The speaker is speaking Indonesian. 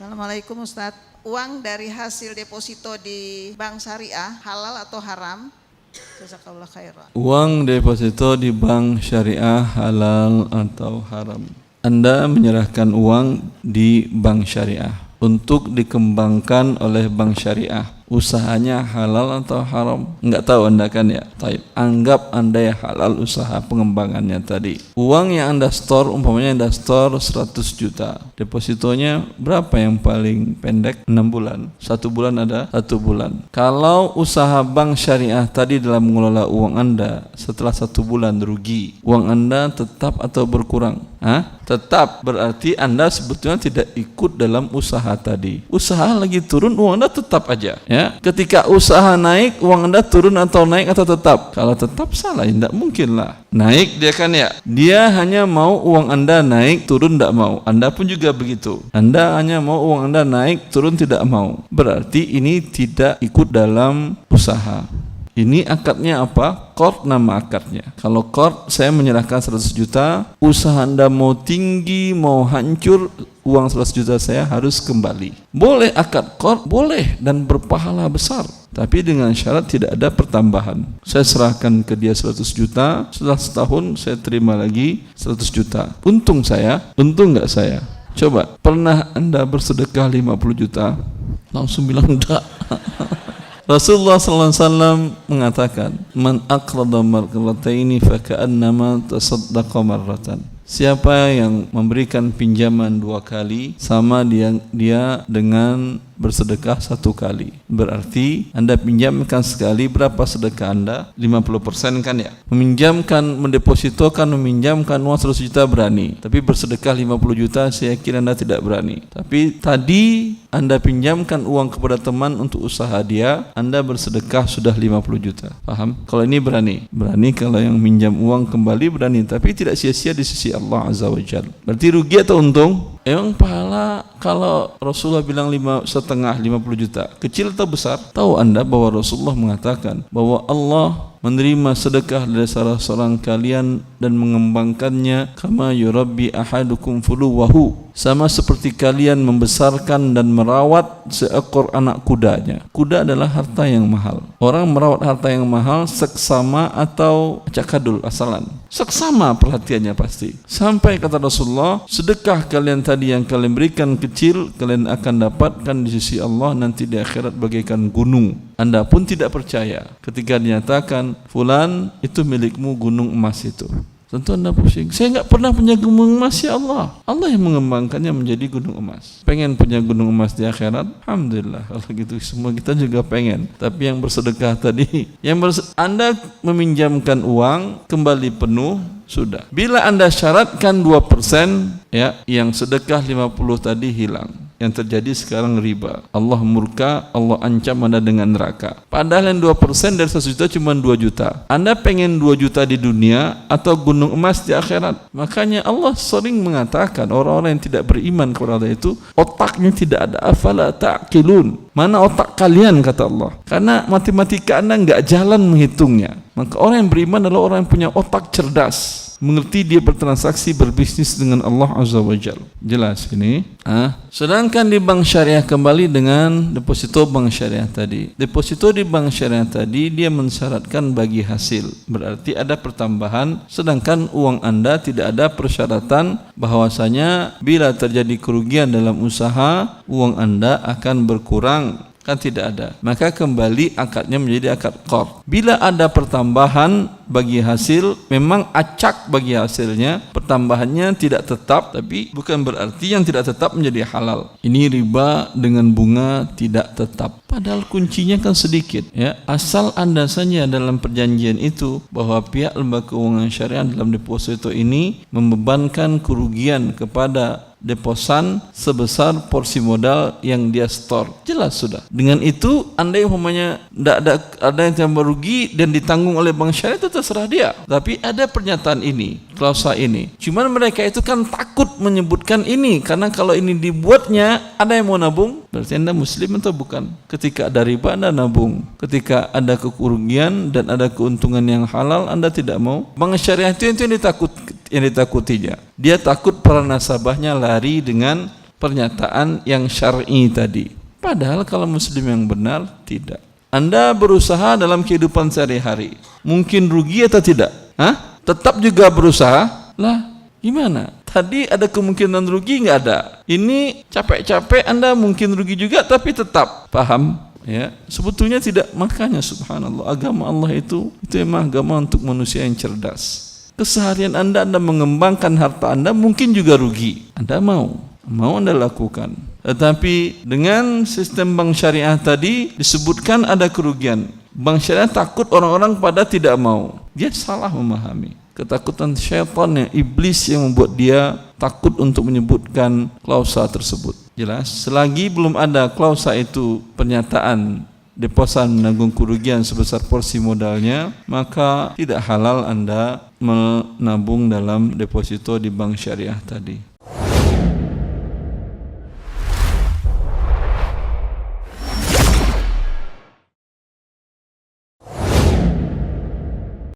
Assalamualaikum Ustadz. Uang dari hasil deposito di bank syariah halal atau haram? Jazakallah khairan. Uang deposito di bank syariah halal atau haram? Anda menyerahkan uang di bank syariah untuk dikembangkan oleh bank syariah. Usahanya halal atau haram? Enggak tahu Anda kan ya? Taib. Anggap Anda ya halal usaha pengembangannya tadi. Uang yang Anda store, umpamanya Anda store 100 juta. Depositonya berapa yang paling pendek? 6 bulan. 1 bulan ada 1 bulan. Kalau usaha bank syariah tadi dalam mengelola uang Anda setelah 1 bulan rugi, uang Anda tetap atau berkurang? Tetap. Berarti Anda sebetulnya tidak ikut dalam usaha tadi. Usaha lagi turun, uang Anda tetap aja. Ya, ketika usaha naik, uang Anda turun atau naik atau tetap? Kalau tetap salah, tidak mungkin lah. Naik dia kan ya. Dia hanya mau uang Anda naik, turun tidak mau. Anda pun juga begitu. Anda hanya mau uang Anda naik, turun tidak mau. Berarti ini tidak ikut dalam usaha. Ini akadnya apa? Qard nama akadnya. Kalau qard, saya menyerahkan 100 juta, usaha Anda mau tinggi, mau hancur, uang 100 juta saya harus kembali. Boleh akad qard? Boleh, dan berpahala besar. Tapi dengan syarat tidak ada pertambahan. Saya serahkan ke dia 100 juta, setelah setahun saya terima lagi 100 juta. Untung saya? Untung enggak saya? Coba, pernah Anda bersedekah 50 juta? Langsung bilang enggak. Rasulullah SAW mengatakan, Man aqrada marrataini faka'annama tasaddaqa marratan. Siapa yang memberikan pinjaman 2 kali, sama dia dengan bersedekah 1 kali. Berarti Anda pinjamkan sekali, berapa sedekah Anda? 50% kan ya? Mendepositokan, meminjamkan uang 100 juta berani, tapi bersedekah 50 juta saya kira Anda tidak berani. Tapi tadi Anda pinjamkan uang kepada teman untuk usaha dia, Anda bersedekah sudah 50 juta. Paham? Kalau ini berani. Berani kalau yang minjam uang kembali berani, tapi tidak sia-sia di sisi Allah Azza wa Jalla. Berarti rugi atau untung? Emang pahala kalau Rasulullah bilang 50 juta, kecil atau besar? Tahu Anda bahwa Rasulullah mengatakan bahwa Allah menerima sedekah dari salah seorang kalian dan mengembangkannya kama yurabbi ahadukum fuluwahu, sama seperti kalian membesarkan dan merawat seekor anak kudanya. Kuda adalah harta yang mahal. Orang merawat harta yang mahal seksama atau cakadul asalan? Seksama perhatiannya pasti. Sampai kata Rasulullah, sedekah kalian tadi yang kalian berikan kecil, kalian akan dapatkan di sisi Allah nanti di akhirat bagaikan gunung. Anda pun tidak percaya ketika dinyatakan fulan itu milikmu gunung emas itu. Tentu Anda pusing. Saya enggak pernah punya gunung emas, ya Allah. Allah yang mengembangkannya menjadi gunung emas. Pengen punya gunung emas di akhirat? Alhamdulillah. Kalau gitu semua kita juga pengen. Tapi yang bersedekah tadi, Anda meminjamkan uang kembali penuh, sudah. Bila Anda syaratkan 2%, ya, yang sedekah 50 tadi hilang. Yang terjadi sekarang riba. Allah murka, Allah ancam Anda dengan neraka. Padahal yang 2% dari 100 juta cuma 2 juta. Anda pengen 2 juta di dunia atau gunung emas di akhirat? Makanya Allah sering mengatakan orang-orang yang tidak beriman kepada Allah itu otaknya tidak ada. Afala ta'qilun. Mana otak kalian, kata Allah? Karena matematika Anda enggak jalan menghitungnya. Maka orang yang beriman adalah orang yang punya otak cerdas, mengerti dia bertransaksi, berbisnis dengan Allah Azza wa Jalla. Jelas ini? Sedangkan di bank syariah, kembali dengan deposito bank syariah tadi. Deposito di bank syariah tadi dia mensyaratkan bagi hasil. Berarti ada pertambahan, sedangkan uang Anda tidak ada persyaratan bahwasanya bila terjadi kerugian dalam usaha, uang Anda akan berkurang. Kan tidak ada. Maka kembali akadnya menjadi akad qard. Bila ada pertambahan bagi hasil, memang acak bagi hasilnya, pertambahannya tidak tetap, tapi bukan berarti yang tidak tetap menjadi halal. Ini riba dengan bunga tidak tetap. Padahal kuncinya kan sedikit, ya. Asal Anda saja dalam perjanjian itu bahwa pihak lembaga keuangan syariah dalam deposito ini membebankan kerugian kepada deposan sebesar porsi modal yang dia store. Jelas sudah. Dengan itu, Anda yang umpamanya ada yang tambah rugi dan ditanggung oleh bank syariah, itu terserah dia. Tapi ada pernyataan ini, klausa ini. Cuman mereka itu kan takut menyebutkan ini, karena kalau ini dibuatnya, ada yang mau nabung, berarti Anda muslim atau bukan? Ketika ada riba, Anda nabung. Ketika ada kerugian dan ada keuntungan yang halal, Anda tidak mau. Bank syariah itu yang ditakutinya. Dia takut para nasabahnya lari dengan pernyataan yang syar'i tadi. Padahal kalau muslim yang benar, tidak. Anda berusaha dalam kehidupan sehari-hari, mungkin rugi atau tidak? Tetap juga berusaha? Lah, gimana? Tadi ada kemungkinan rugi, nggak ada. Ini capek-capek Anda mungkin rugi juga, tapi tetap. Paham? Ya, sebetulnya tidak. Makanya subhanallah, agama Allah itu memang agama untuk manusia yang cerdas. Keseharian Anda mengembangkan harta Anda mungkin juga rugi. Anda mau Anda lakukan. Tetapi dengan sistem bank syariah tadi disebutkan ada kerugian. Bank syariah takut orang-orang pada tidak mau. Dia salah memahami. Ketakutan syaitan, iblis yang membuat dia takut untuk menyebutkan klausa tersebut. Jelas, selagi belum ada klausa itu, pernyataan deposan menanggung kerugian sebesar porsi modalnya, maka tidak halal Anda menabung dalam deposito di bank syariah tadi.